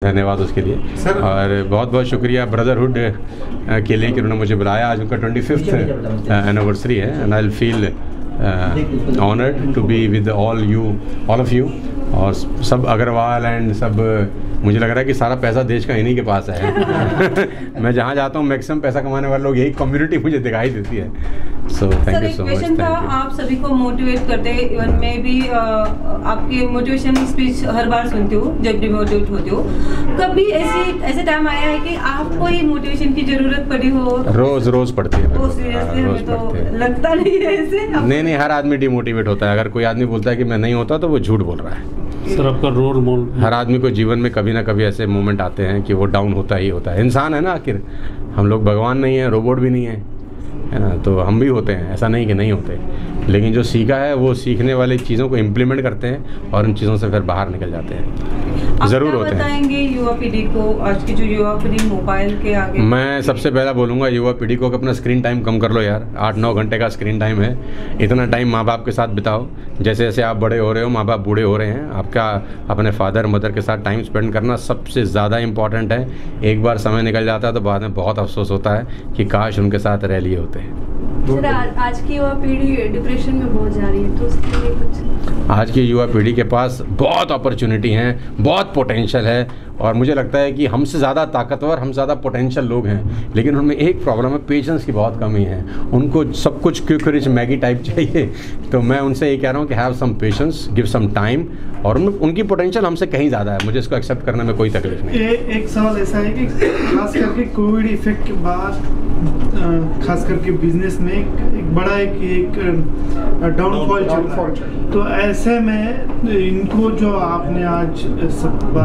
धन्यवाद उसके लिए। और बहुत बहुत शुक्रिया ब्रदरहुड के लिए कि उन्होंने मुझे बुलाया। आज उनका 25th एनिवर्सरी है and I will feel honoured to be with all of you और सब अग्रवाल एंड सब। मुझे लग रहा है कि सारा पैसा देश का इन्हीं के पास है। मैं जहाँ जाता हूँ मैक्सिमम पैसा कमाने वाले लोग, यही कम्युनिटी मुझे दिखाई देती है। So thank you so much. आप सभी को मोटिवेट करते हैं, इवन मैं भी आपके मोटिवेशन स्पीच हर बार सुनती हूँ जब भी मोटिवेट होती हूँ। कभी ऐसे टाइम आया है कि आपको ही मोटिवेशन की जरूरत पड़ी हो? रोज पड़ती है। हमें तो लगता नहीं है ऐसे। नहीं, हर आदमी डिमोटिवेट होता है। अगर कोई आदमी बोलता है कि मैं नहीं होता तो वो झूठ बोल रहा है। सर आपका रोल मॉडल, हर आदमी को जीवन में कभी ना कभी ऐसे मोमेंट आते हैं कि वो डाउन होता ही होता है। इंसान है ना, आखिर हम लोग भगवान नहीं है, रोबोट भी नहीं है ना, तो हम भी होते हैं, ऐसा नहीं कि नहीं होते। लेकिन जो सीखा है वो सीखने वाली चीज़ों को इम्प्लीमेंट करते हैं और उन चीज़ों से फिर बाहर निकल जाते हैं। ज़रूर होते हैं। बताएंगे युवा पीढ़ी को, आज की जो युवा पीढ़ी मोबाइल के आगे? मैं सबसे पहला बोलूँगा युवा पीढ़ी को कि अपना स्क्रीन टाइम कम कर लो यार। 8-9 घंटे का स्क्रीन टाइम है। इतना टाइम माँ बाप के साथ बिताओ। जैसे जैसे आप बड़े हो रहे हो, माँ बाप बूढ़े हो रहे हैं, आपका अपने फादर मदर के साथ टाइम स्पेंड करना सबसे ज़्यादा इम्पॉर्टेंट है। एक बार समय निकल जाता है तो बाद में बहुत अफसोस होता है कि काश उनके साथ रह लिए होते हैं। सर आज की युवा पीढ़ी डिप्रेशन में बहुत जा रही है, तो उसके लिए कुछ? आज की युवा पीढ़ी के पास बहुत अपॉर्चुनिटी हैं, बहुत पोटेंशियल है और मुझे लगता है कि हमसे ज़्यादा ताकतवर, हम ज़्यादा पोटेंशियल लोग हैं। लेकिन उनमें एक प्रॉब्लम है, पेशेंस की बहुत कमी है। उनको सब कुछ क्विक रिच मैगी टाइप चाहिए। तो मैं उनसे ये कह रहा हूँ कि have some patience, give some time. और उनकी पोटेंशियल हमसे कहीं ज़्यादा है। मुझे इसको एक्सेप्ट करने में कोई तकलीफ नहीं। एक सवाल ऐसा है कि खास करके कोविड इफेक्ट के बाद खास करके बिजनेस में एक बड़ा एक डाउनफॉल चल रहा है। तो ऐसे में इनको जो आपने आज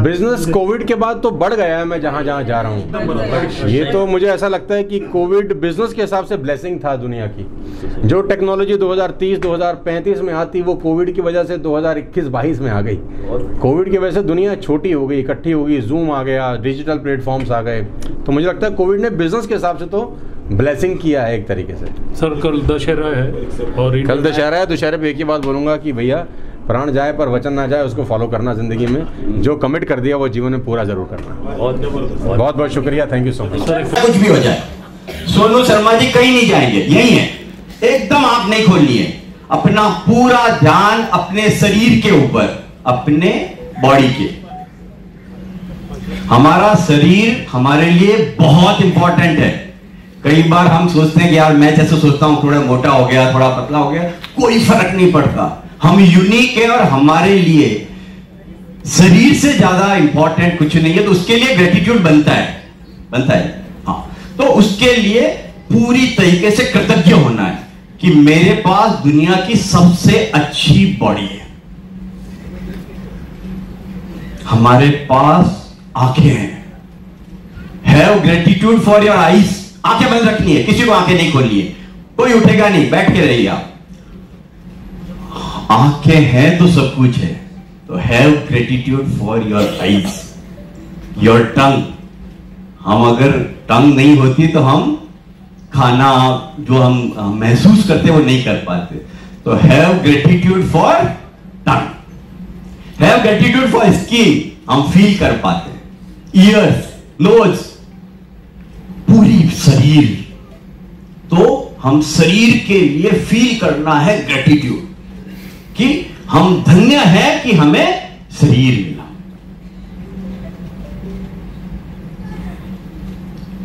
बिजनेस कोविड के बाद तो बढ़ गया है। मैं जहाँ जा रहा हूँ, ये तो मुझे ऐसा लगता है कि कोविड बिजनेस के हिसाब से ब्लेसिंग था दुनिया की। जो टेक्नोलॉजी 2030-2035 में आती, वो कोविड की वजह से 2021-22 में आ गई। कोविड की वजह से दुनिया छोटी हो गई, इकट्ठी हो गई, जूम आ गया, डिजिटल प्लेटफॉर्म्स आ गए। तो मुझे लगता है कोविड ने बिजनेस के हिसाब से तो ब्लेसिंग किया है एक तरीके से। सर कल दशहरा है और कल दशहरा है। दशहरे पे एक ही बात बोलूँगा कि भैया प्राण जाए पर वचन ना जाए, उसको फॉलो करना ज़िंदगी में। जो कमिट कर दिया वो जीवन में पूरा जरूर करना। बहुत बहुत शुक्रिया, थैंक यू सो मच। कुछ भी हो जाए, सोनू शर्मा जी कहीं नहीं जाएंगे, यही है। एकदम आंख नहीं खोलनी है, अपना पूरा ध्यान अपने शरीर के ऊपर, अपने बॉडी के। हमारा शरीर हमारे लिए बहुत इंपॉर्टेंट है। कई बार हम सोचते हैं कि यार मैं जैसे सोचता हूं थोड़ा मोटा हो गया, थोड़ा पतला हो गया, कोई फर्क नहीं पड़ता। हम यूनिक है और हमारे लिए शरीर से ज्यादा इंपॉर्टेंट कुछ नहीं है। तो उसके लिए ग्रेटिट्यूड बनता है। हाँ, तो उसके लिए पूरी तरीके से कृतज्ञ होना है कि मेरे पास दुनिया की सबसे अच्छी बॉडी है, हमारे पास आंखें हैं। Have gratitude for your eyes. आंखें बंद रखनी है, किसी को आंखें नहीं खोलनी है, कोई उठेगा नहीं, बैठ के रहिए आप। आंखें हैं तो सब कुछ है। तो have gratitude for your eyes, your tongue. हम अगर टंग नहीं होती तो हम खाना जो हम महसूस करते वो नहीं कर पाते। तो have gratitude for tongue. Have gratitude for skin, हम फील कर पाते हैं। ईयर्स, नोज, पूरी शरीर। तो हम शरीर के लिए फील करना है ग्रेटिट्यूड कि हम धन्य हैं कि हमें शरीर मिला।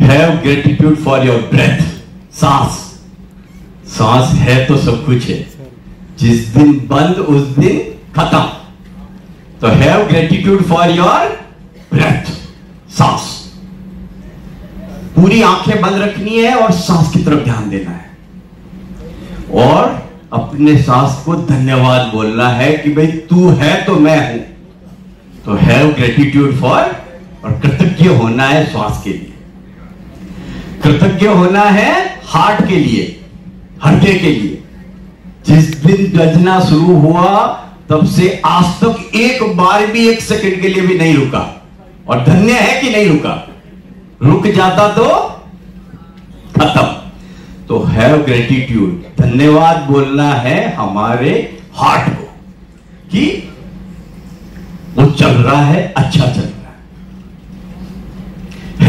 Have gratitude for your breath. सांस है तो सब कुछ है, जिस दिन बंद उस दिन खत्म। तो have gratitude for your breath, सांस। पूरी आंखें बंद रखनी है और सांस की तरफ ध्यान देना है और अपने सांस को धन्यवाद बोलना है कि भाई तू है तो मैं हूं। तो हैव ग्रेटिट्यूड फॉर, और कृतज्ञ होना है श्वास के लिए, कृतज्ञ होना है हार्ट के लिए, हृदय के लिए। जिस दिन गजना शुरू हुआ तब से आज तक एक बार भी, एक सेकंड के लिए भी नहीं रुका। और धन्य है कि नहीं रुका। रुक जाता तो खत्म। तो हैव ग्रेटिट्यूड, धन्यवाद बोलना है हमारे हार्ट को कि वो चल रहा है, अच्छा चल रहा है।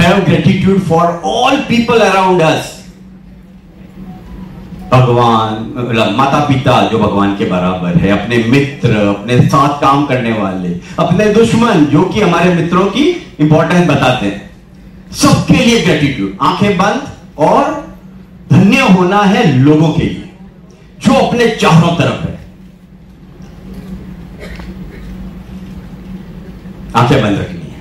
have gratitude for all people around us. भगवान, माता पिता जो भगवान के बराबर है, अपने मित्र, अपने साथ काम करने वाले, अपने दुश्मन जो कि हमारे मित्रों की इंपॉर्टेंस बताते हैं, सबके लिए ग्रेटिट्यूड। आंखें बंद और धन्य होना है लोगों के लिए जो अपने चारों तरफ है। आंखें बंद रखनी है।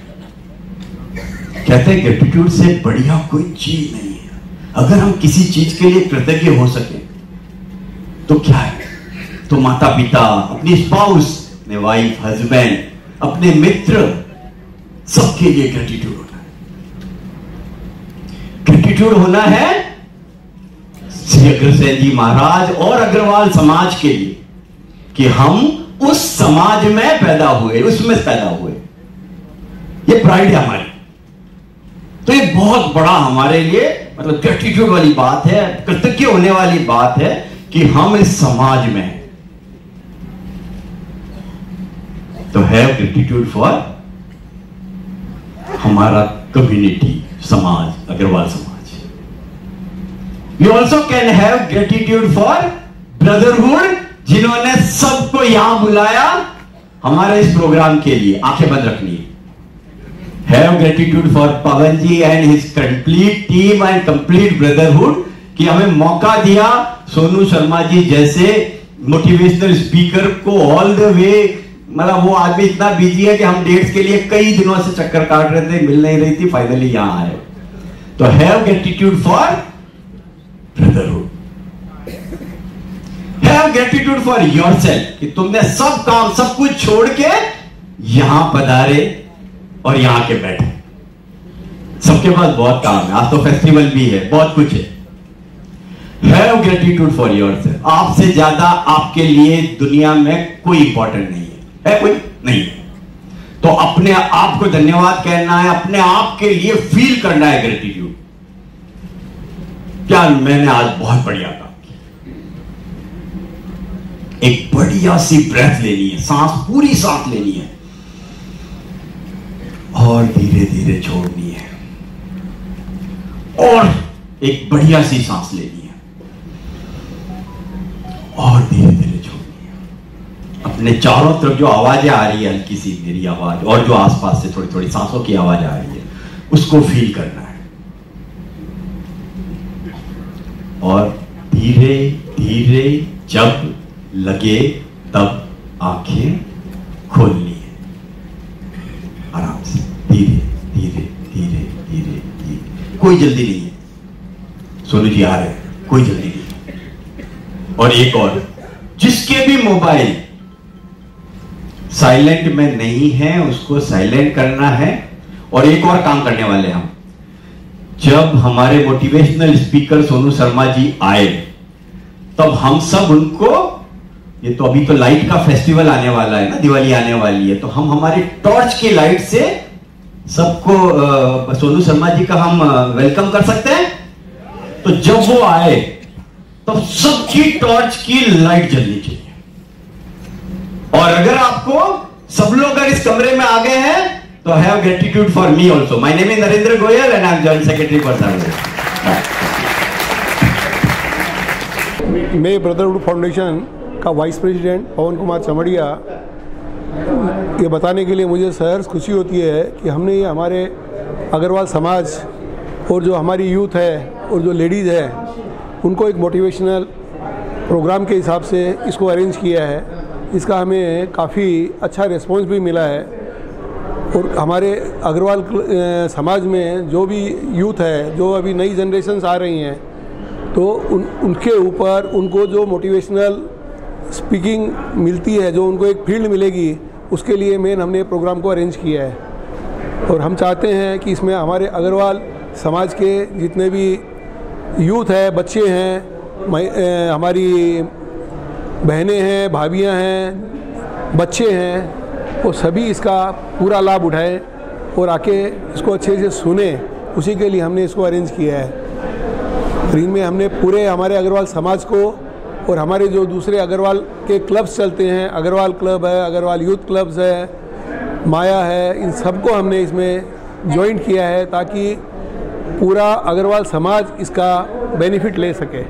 कहते हैं ग्रेटिट्यूड से बढ़िया कोई चीज नहीं है। अगर हम किसी चीज के लिए कृतज्ञ हो सके तो क्या है? तो माता पिता, अपनी स्पाउस, अपने वाइफ, हस्बैंड, अपने मित्र, सबके लिए ग्रेटिट्यूड होना है। ग्रेटिट्यूड होना है श्री अग्रसेन जी महाराज और अग्रवाल समाज के लिए कि हम उस समाज में पैदा हुए, उसमें पैदा हुए। ये प्राइड है हमारी। तो ये बहुत बड़ा हमारे लिए मतलब ग्रेटिट्यूड वाली बात है, कृतज्ञ होने वाली बात है कि हम इस समाज में हैं। तो हैव ग्रेटिट्यूड फॉर हमारा कम्युनिटी, समाज, अग्रवाल समाज। We also can have gratitude for brotherhood, जिन्होंने सबको यहां बुलाया हमारे इस प्रोग्राम के लिए। आंखें बंद रखनी है। Have gratitude for Pawan ji and his complete team and complete brotherhood कि हमें मौका दिया सोनू शर्मा जी जैसे मोटिवेशनल स्पीकर को ऑल द वे, मतलब वो आदमी इतना बिजी है कि हम डेट्स के लिए कई दिनों से चक्कर काट रहे थे, मिल नहीं रही थी, फाइनली यहां आए। तो have gratitude for brotherhood. Have gratitude for yourself कि तुमने सब काम, सब कुछ छोड़ के यहां पधारे और यहां के बैठे। सबके पास बहुत काम है, आज तो फेस्टिवल भी है, बहुत कुछ है। Have gratitude for yourself. आपसे ज्यादा आपके लिए दुनिया में कोई इंपॉर्टेंट नहीं है कोई नहीं है। तो अपने आप को धन्यवाद कहना है, अपने आप के लिए फील करना है ग्रेटिट्यूड। क्या मैंने आज बहुत बढ़िया काम किया। एक बढ़िया सी ब्रेथ लेनी है, सांस, पूरी सांस लेनी है और धीरे धीरे छोड़नी है, और एक बढ़िया सी सांस लेनी है और धीरे धीरे छोड़नी है। अपने चारों तरफ जो आवाजें आ रही है, हल्की सी मेरी आवाज और जो आसपास से थोड़ी थोड़ी सांसों की आवाज आ रही है, उसको फील करना है और धीरे धीरे जब लगे तब आंखें खोलनी है, आराम से, धीरे धीरे धीरे धीरे धीरे। कोई जल्दी नहीं है। सोनू जी आ रहे हैं, कोई जल्दी नहीं है। और एक और, जिसके भी मोबाइल साइलेंट में नहीं है उसको साइलेंट करना है। और एक और काम करने वाले हम, जब हमारे मोटिवेशनल स्पीकर सोनू शर्मा जी आए तब हम सब उनको, ये तो अभी तो लाइट का फेस्टिवल आने वाला है ना, दिवाली आने वाली है, तो हम हमारी टॉर्च की लाइट से सबको सोनू शर्मा जी का हम वेलकम कर सकते हैं। तो जब वो आए तब सबकी टॉर्च की लाइट जलनी चाहिए। और अगर आपको सब लोग अगर इस कमरे में आ गए हैं तो have gratitude for me also. My name is Narendra Goyal and I am joint secretary for service. मैं ब्रदरहुड फाउंडेशन का वाइस प्रेसिडेंट पवन कुमार चमड़िया, ये बताने के लिए मुझे सहर्ष खुशी होती है कि हमने ये हमारे अग्रवाल समाज और जो हमारी यूथ है और जो लेडीज़ है उनको एक मोटिवेशनल प्रोग्राम के हिसाब से इसको अरेंज किया है। इसका हमें काफ़ी अच्छा रिस्पॉन्स भी मिला है। और हमारे अग्रवाल समाज में जो भी यूथ है, जो अभी नई जनरेशन्स आ रही हैं, तो उनके ऊपर उनको जो मोटिवेशनल स्पीकिंग मिलती है, जो उनको एक फील्ड मिलेगी, उसके लिए मेन हमने प्रोग्राम को अरेंज किया है। और हम चाहते हैं कि इसमें हमारे अग्रवाल समाज के जितने भी यूथ है, बच्चे हैं, हमारी बहनें हैं, भाभियां हैं, बच्चे हैं, वो सभी इसका पूरा लाभ उठाएं और आके इसको अच्छे से सुने। उसी के लिए हमने इसको अरेंज किया है। और इनमें हमने पूरे हमारे अग्रवाल समाज को और हमारे जो दूसरे अग्रवाल के क्लब्स चलते हैं, अग्रवाल क्लब है, अग्रवाल यूथ क्लब्स है, माया है, इन सबको हमने इसमें ज्वाइन किया है ताकि पूरा अग्रवाल समाज इसका बेनिफिट ले सके।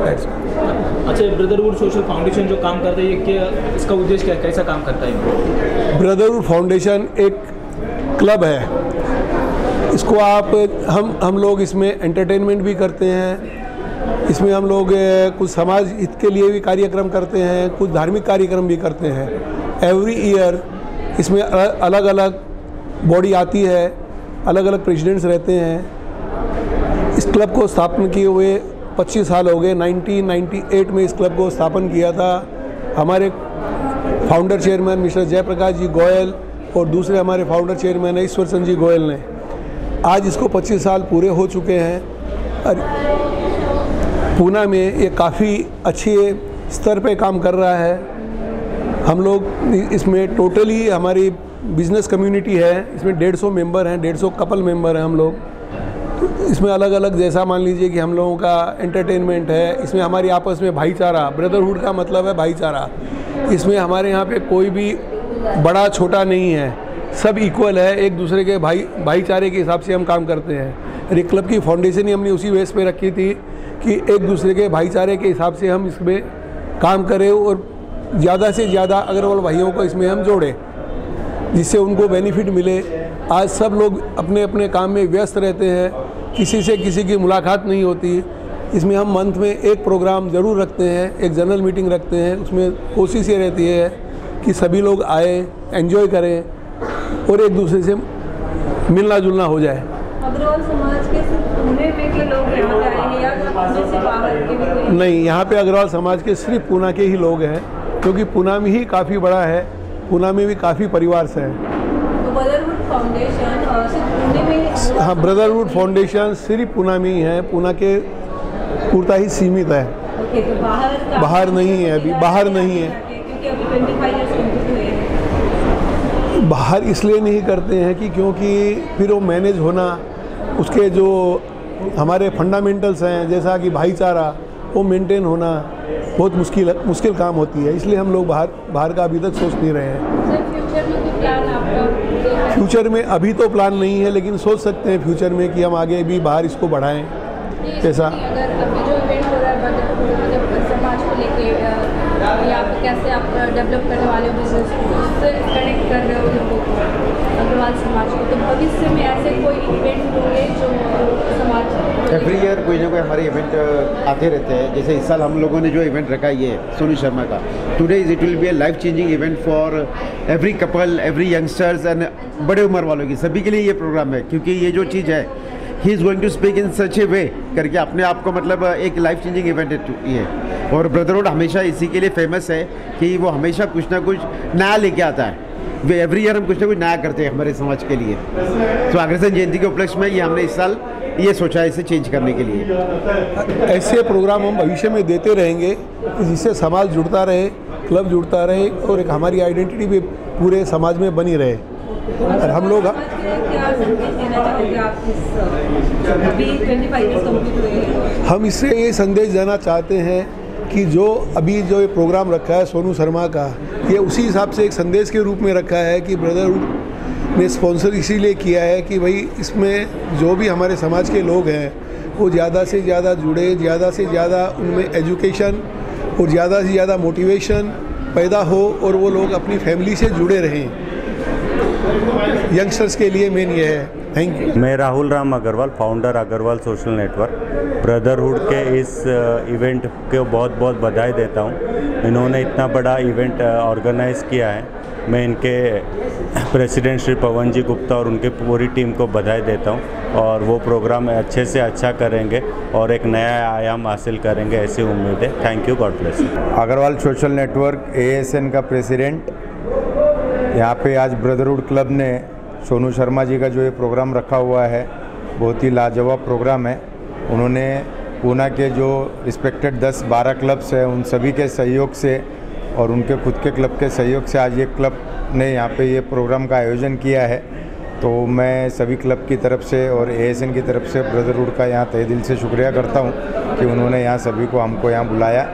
अच्छा, ब्रदरहुड सोशल फाउंडेशन जो काम करता है ये क्या, इसका उद्देश्य क्या, कैसा काम करता है? ब्रदरहुड फाउंडेशन एक क्लब है, इसको आप हम लोग इसमें एंटरटेनमेंट भी करते हैं, इसमें हम लोग कुछ समाज हित के लिए भी कार्यक्रम करते हैं, कुछ धार्मिक कार्यक्रम भी करते हैं। एवरी ईयर इसमें अलग अलग बॉडी आती है, अलग अलग प्रेसिडेंट्स रहते हैं। इस क्लब को स्थापन किए हुए 25 साल हो गए। 1998 में इस क्लब को स्थापन किया था हमारे फाउंडर चेयरमैन मिस्टर जयप्रकाश जी गोयल और दूसरे हमारे फाउंडर चेयरमैन है ईश्वर चंद जी गोयल ने। आज इसको 25 साल पूरे हो चुके हैं और पूना में ये काफ़ी अच्छे स्तर पे काम कर रहा है। हम लोग इसमें टोटली हमारी बिजनेस कम्युनिटी है, इसमें 150 मेंबर हैं, 150 कपल मेंबर हैं हम लोग। इसमें अलग अलग, जैसा मान लीजिए कि हम लोगों का एंटरटेनमेंट है, इसमें हमारी आपस में भाईचारा, ब्रदरहुड का मतलब है भाईचारा। इसमें हमारे यहाँ पे कोई भी बड़ा छोटा नहीं है, सब इक्वल है, एक दूसरे के भाईचारे के हिसाब से हम काम करते हैं। और ये क्लब की फाउंडेशन ही हमने उसी बेस पे रखी थी कि एक दूसरे के भाईचारे के हिसाब से हम इसमें काम करें और ज़्यादा से ज़्यादा अग्रवाल भाइयों को इसमें हम जोड़ें, जिससे उनको बेनिफिट मिले। आज सब लोग अपने अपने काम में व्यस्त रहते हैं, किसी से किसी की मुलाकात नहीं होती। इसमें हम मंथ में एक प्रोग्राम ज़रूर रखते हैं, एक जनरल मीटिंग रखते हैं। उसमें कोशिश ये रहती है कि सभी लोग आए, एंजॉय करें और एक दूसरे से मिलना जुलना हो जाए। अग्रवाल समाज के सिर्फ पुणे में के लोग यहाँ पे आएंगे या पुणे से बाहर के भी कोई? नहीं, यहाँ पे अग्रवाल समाज के सिर्फ पूना के ही लोग हैं, क्योंकि पूना में ही काफ़ी बड़ा है, पूना में भी काफ़ी परिवार से है। तो ब्रदरहुड फाउंडेशन सिर्फ पुणे में? हाँ, ब्रदरहुड फाउंडेशन सिर्फ पूना में ही है, पूना के पूर्ता ही सीमित है। ओके, तो बाहर नहीं है, अभी बाहर नहीं है। क्योंकि अभी 25 ईयर्स कंप्लीट हुए हैं। बाहर इसलिए नहीं करते हैं कि क्योंकि फिर वो मैनेज होना, उसके जो हमारे फंडामेंटल्स हैं जैसा कि भाईचारा, वो मेंटेन होना बहुत मुश्किल काम होती है, इसलिए हम लोग बाहर का अभी तक सोच नहीं रहे हैं। फ्यूचर में कोई प्लान आपका? फ्यूचर में अभी तो प्लान नहीं है, लेकिन सोच सकते हैं फ्यूचर में कि हम आगे भी बाहर इसको बढ़ाएं। कैसा अगर अभी जो इवेंट हो रहा है मतलब समाज को लेके, या कैसे आप डेवलप करने वाले हो बिजनेस को, उससे कनेक्ट कर रहे हो लोगों को, अग्रवाल समाज को, तो भविष्य में ऐसे कोई इवेंट होंगे जो समाज? एवरी ईयर कोई ना कोई हमारे इवेंट आते रहते हैं। जैसे इस साल हम लोगों ने जो इवेंट रखा है ये सोनू शर्मा का, today it will be A life changing event for every couple, every youngsters and बड़े उम्र वालों की, सभी के लिए ये प्रोग्राम है। क्योंकि ये जो चीज़ है, he is going to speak in such a way करके अपने आप को मतलब एक लाइफ चेंजिंग इवेंट है। और ब्रदरहुड हमेशा इसी के लिए फेमस है कि वो हमेशा कुछ ना कुछ नया लेके आता है। वे एवरी ईयर हम कुछ ना कुछ नया करते हैं हमारे समाज के लिए। तो अग्रसेन जयंती के उपलक्ष्य में ये हमने इस साल ये सोचा है इसे चेंज करने के लिए। ऐसे प्रोग्राम हम भविष्य में देते रहेंगे जिससे समाज जुड़ता रहे, क्लब जुड़ता रहे और एक हमारी आइडेंटिटी भी पूरे समाज में बनी रहे। और हम लोग क्या संदेश देना चाहोगे आप अभी 25 ईयर्स कंप्लीट हुए हैं? हम इससे ये संदेश देना चाहते हैं कि जो अभी जो ये प्रोग्राम रखा है सोनू शर्मा का, ये उसी हिसाब से एक संदेश के रूप में रखा है कि ब्रदरहुड ने स्पॉन्सर इसीलिए किया है कि भाई इसमें जो भी हमारे समाज के लोग हैं वो ज़्यादा से ज़्यादा जुड़े, ज़्यादा से ज़्यादा उनमें एजुकेशन और ज़्यादा से ज़्यादा मोटिवेशन पैदा हो और वो लोग अपनी फैमिली से जुड़े रहें। यंगस्टर्स के लिए मेन ये है। Thank you. मैं Rahul Ram Agarwal, founder Agarwal social network, brotherhood के इस इवेंट को बहुत बहुत बधाई देता हूँ। इन्होंने इतना बड़ा इवेंट ऑर्गेनाइज़ किया है। मैं इनके प्रेसिडेंट श्री पवन जी गुप्ता और उनके पूरी टीम को बधाई देता हूँ और वो प्रोग्राम अच्छे से अच्छा करेंगे और एक नया आयाम हासिल करेंगे, ऐसी उम्मीद है। Thank you, God bless. Agarwal social network ASN का प्रेसिडेंट। यहाँ पे आज ब्रदरहुड क्लब ने सोनू शर्मा जी का जो ये प्रोग्राम रखा हुआ है, बहुत ही लाजवाब प्रोग्राम है। उन्होंने पूना के जो रिस्पेक्टेड 10-12 क्लब्स हैं उन सभी के सहयोग से और उनके खुद के क्लब के सहयोग से आज ये क्लब ने यहाँ पे ये प्रोग्राम का आयोजन किया है। तो मैं सभी क्लब की तरफ से और ASN की तरफ से ब्रदरहुड का यहाँ तहे दिल से शुक्रिया करता हूँ कि उन्होंने यहाँ सभी को हमको यहाँ बुलाया।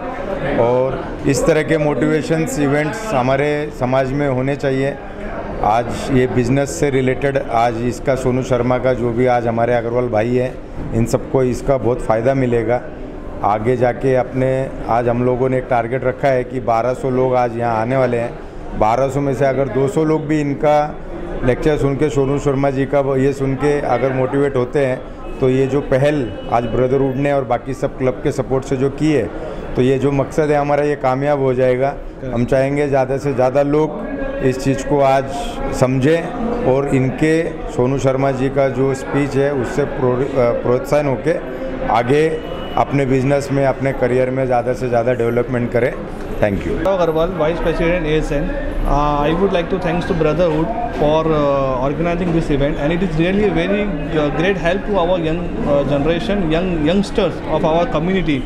और इस तरह के मोटिवेशंस इवेंट्स हमारे समाज में होने चाहिए। आज ये बिज़नेस से रिलेटेड आज इसका सोनू शर्मा का जो भी आज हमारे अग्रवाल भाई हैं, इन सबको इसका बहुत फ़ायदा मिलेगा आगे जाके। अपने आज हम लोगों ने एक टारगेट रखा है कि 1200 लोग आज यहाँ आने वाले हैं। 1200 में से अगर 200 लोग भी इनका लेक्चर सुन के, सोनू शर्मा जी का ये सुन के अगर मोटिवेट होते हैं, तो ये जो पहल आज ब्रदरहुड ने और बाकी सब क्लब के सपोर्ट से जो की है, तो ये जो मकसद है हमारा, ये कामयाब हो जाएगा। हम चाहेंगे ज़्यादा से ज़्यादा लोग इस चीज़ को आज समझें और इनके सोनू शर्मा जी का जो स्पीच है उससे प्रोत्साहन होके आगे अपने बिजनेस में, अपने करियर में ज़्यादा से ज़्यादा डेवलपमेंट करें। Thank you. Agarwal, Vice President ASN. I would like to thanks to Brotherhood for organizing this event, and it is really a very great help to our young generation, youngsters of our community.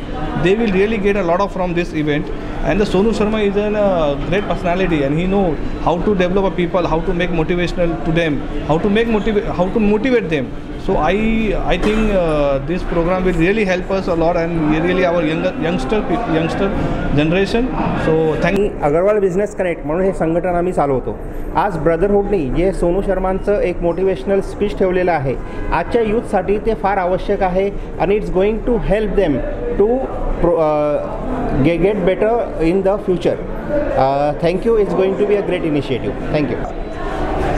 They will really get a lot of from this event. And the Sonu Sharma is a great personality, and he knows how to develop a people, how to make motivational to them, how to motivate them. So I think this program will really help us a lot, and really our youngster generation. So thank you. Agarwal business connect म्हणून हे संघटन आम्ही चालवतो. आज ब्रदरहुडनी जे सोनू शर्मांचं एक motivational speech ठेवलेलं आहे, आजच्या यूथसाठी ते फार आवश्यक आहे, आणि it's going to help them to get better in the future. Thank you. It's going to be a great initiative. Thank you.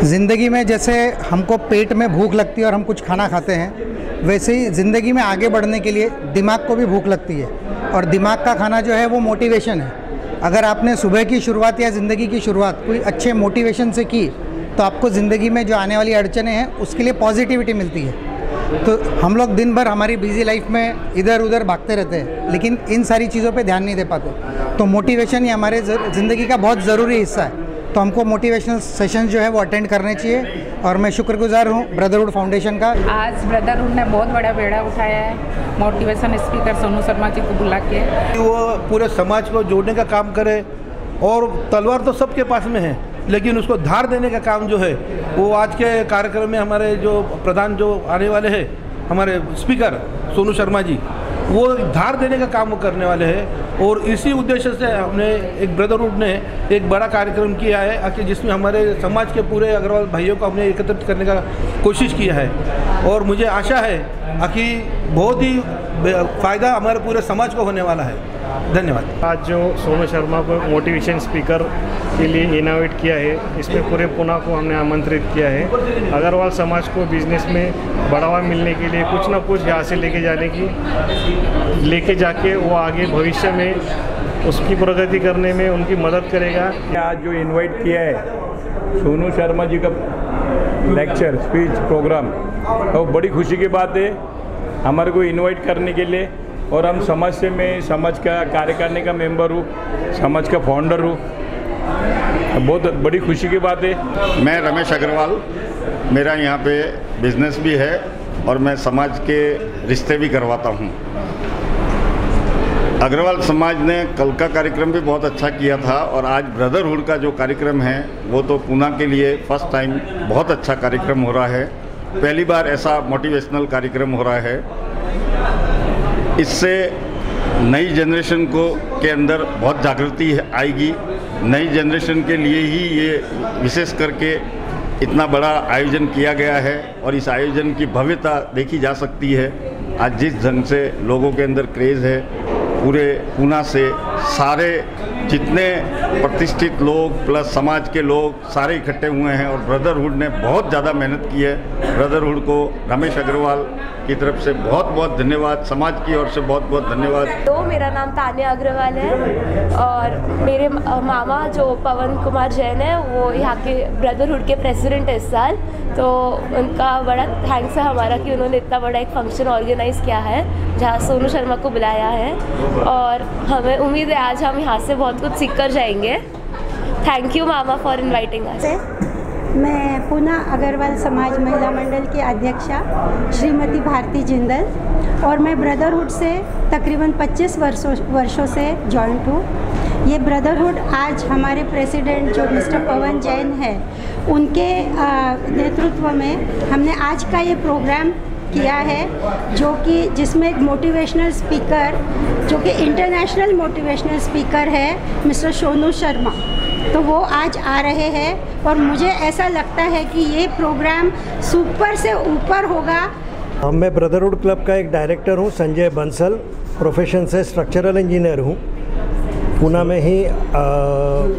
ज़िंदगी में जैसे हमको पेट में भूख लगती है और हम कुछ खाना खाते हैं, वैसे ही ज़िंदगी में आगे बढ़ने के लिए दिमाग को भी भूख लगती है, और दिमाग का खाना जो है वो मोटिवेशन है. अगर आपने सुबह की शुरुआत या ज़िंदगी की शुरुआत कोई अच्छे मोटिवेशन से की, तो आपको ज़िंदगी में जो आने वाली अड़चनें हैं उसके लिए पॉजिटिविटी मिलती है. तो हम लोग दिन भर हमारी बिजी लाइफ में इधर उधर भागते रहते हैं, लेकिन इन सारी चीज़ों पे ध्यान नहीं दे पाते. तो मोटिवेशन ये हमारे ज़िंदगी का बहुत ज़रूरी हिस्सा है. तो हमको मोटिवेशनल सेशन जो है वो अटेंड करने चाहिए, और मैं शुक्रगुजार हूँ ब्रदरहुड फाउंडेशन का. आज ब्रदरहुड ने बहुत बड़ा बेड़ा उठाया है, मोटिवेशन स्पीकर सोनू शर्मा जी को बुला के. वो पूरे समाज को जोड़ने का काम करे, और तलवार तो सबके पास में है, लेकिन उसको धार देने का काम जो है वो आज के कार्यक्रम में हमारे जो प्रधान जो आने वाले हैं, हमारे स्पीकर सोनू शर्मा जी, वो धार देने का काम करने वाले हैं. और इसी उद्देश्य से हमने एक ब्रदरहुड ने एक बड़ा कार्यक्रम किया है कि जिसमें हमारे समाज के पूरे अग्रवाल भाइयों को हमने एकत्रित करने का कोशिश किया है. और मुझे आशा है कि बहुत ही फ़ायदा हमारे पूरे समाज को होने वाला है. धन्यवाद. आज जो सोनू शर्मा को मोटिवेशन स्पीकर के लिए इनोवेट किया है, इसमें पूरे पुणे को हमने आमंत्रित किया है. अग्रवाल समाज को बिजनेस में बढ़ावा मिलने के लिए कुछ ना कुछ यहाँ से लेके जाके वो आगे भविष्य में उसकी प्रगति करने में उनकी मदद करेगा. आज जो इनवाइट किया है सोनू शर्मा जी का लेक्चर स्पीच प्रोग्राम, तो बड़ी खुशी की बात है हमारे को इनवाइट करने के लिए. और हम समाज से, मैं समाज का कार्यकारिणी का मेंबर हूँ, समाज का फाउंडर हूँ. बहुत बड़ी खुशी की बात है. मैं रमेश अग्रवाल, मेरा यहाँ पे बिजनेस भी है और मैं समाज के रिश्ते भी करवाता हूँ. अग्रवाल समाज ने कल का कार्यक्रम भी बहुत अच्छा किया था, और आज ब्रदरहुड का जो कार्यक्रम है वो तो पुणे के लिए फर्स्ट टाइम बहुत अच्छा कार्यक्रम हो रहा है. पहली बार ऐसा मोटिवेशनल कार्यक्रम हो रहा है. इससे नई जनरेशन के अंदर बहुत जागृति आएगी. नई जनरेशन के लिए ही ये विशेष करके इतना बड़ा आयोजन किया गया है, और इस आयोजन की भव्यता देखी जा सकती है. आज जिस ढंग से लोगों के अंदर क्रेज़ है, पूरे पुणे से सारे जितने प्रतिष्ठित लोग प्लस समाज के लोग सारे इकट्ठे हुए हैं, और ब्रदरहुड ने बहुत ज़्यादा मेहनत की है. ब्रदरहुड को रमेश अग्रवाल की तरफ से बहुत बहुत धन्यवाद, समाज की ओर से बहुत बहुत धन्यवाद. तो मेरा नाम तान्या अग्रवाल है, और मेरे मामा जो पवन कुमार जैन है वो यहाँ के ब्रदरहुड के प्रेसिडेंट है इस साल. तो उनका बड़ा थैंक्स है हमारा कि उन्होंने इतना बड़ा एक फंक्शन ऑर्गेनाइज़ किया है जहाँ सोनू शर्मा को बुलाया है, और हमें उम्मीद है आज हम यहाँ से बहुत कुछ सीख कर जाएंगे. Thank you mama for inviting अस. मैं पुणे अग्रवाल समाज महिला मंडल की अध्यक्षा श्रीमती भारती जिंदल, और मैं ब्रदरहुड से तकरीबन 25 वर्षों से जॉइंट हूँ. ये ब्रदरहुड आज हमारे प्रेसिडेंट जो मिस्टर पवन जैन है, उनके नेतृत्व में हमने आज का ये प्रोग्राम किया है, जो कि जिसमें एक मोटिवेशनल स्पीकर जो कि इंटरनेशनल मोटिवेशनल स्पीकर है मिस्टर सोनू शर्मा, तो वो आज आ रहे हैं और मुझे ऐसा लगता है कि ये प्रोग्राम सुपर से ऊपर होगा। मैं ब्रदरहुड क्लब का एक डायरेक्टर हूँ, संजय बंसल, प्रोफेशन से स्ट्रक्चरल इंजीनियर हूँ। पूना में ही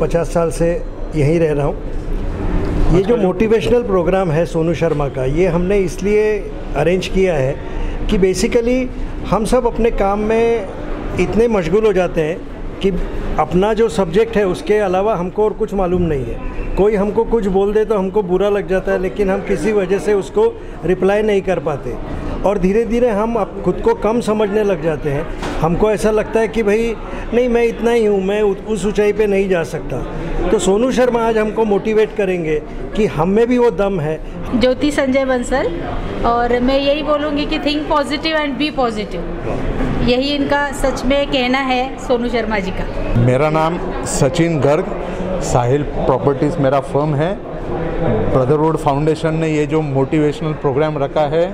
50 साल से यहीं रह रहा हूँ। ये जो मोटिवेशनल प्रोग्राम है सोनू शर्मा का, ये हमने इसलिए अरेंज किया है कि बेसिकली हम सब अपने काम में इतने मशगूल हो जाते हैं कि अपना जो सब्जेक्ट है उसके अलावा हमको और कुछ मालूम नहीं है। कोई हमको कुछ बोल दे तो हमको बुरा लग जाता है, लेकिन हम किसी वजह से उसको रिप्लाई नहीं कर पाते और धीरे धीरे हम खुद को कम समझने लग जाते हैं। हमको ऐसा लगता है कि भाई नहीं, मैं इतना ही हूँ, मैं उस ऊंचाई पे नहीं जा सकता। तो सोनू शर्मा आज हमको मोटिवेट करेंगे कि हम में भी वो दम है। ज्योति संजय बंसल, और मैं यही बोलूँगी कि think positive and be positive, यही इनका सच में कहना है सोनू शर्मा जी का। मेरा नाम सचिन गर्ग, साहिल प्रॉपर्टीज़ मेरा फर्म है। ब्रदरहुड फाउंडेशन ने ये जो मोटिवेशनल प्रोग्राम रखा है,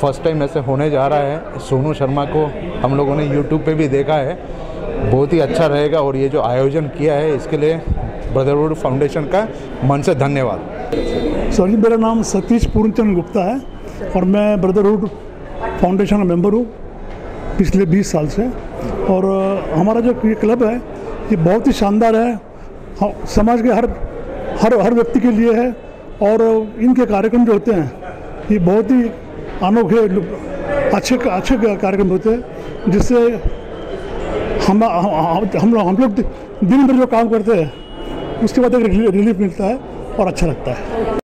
फर्स्ट टाइम ऐसे होने जा रहा है। सोनू शर्मा को हम लोगों ने यूट्यूब पे भी देखा है, बहुत ही अच्छा रहेगा और ये जो आयोजन किया है इसके लिए ब्रदरहुड फाउंडेशन का मन से धन्यवाद। सर जी, मेरा नाम सतीश पूर्णचंद गुप्ता है और मैं ब्रदरहुड फाउंडेशन का मेंबर हूँ पिछले 20 साल से। और हमारा जो ये क्लब है ये बहुत ही शानदार है, समाज के हर व्यक्ति के लिए है। और इनके कार्यक्रम जो होते हैं ये बहुत ही अनोखे अच्छे कार्यक्रम होते हैं, जिससे हम लोग दिन भर जो काम करते हैं उसके बाद एक रिलीफ मिलता है और अच्छा लगता है।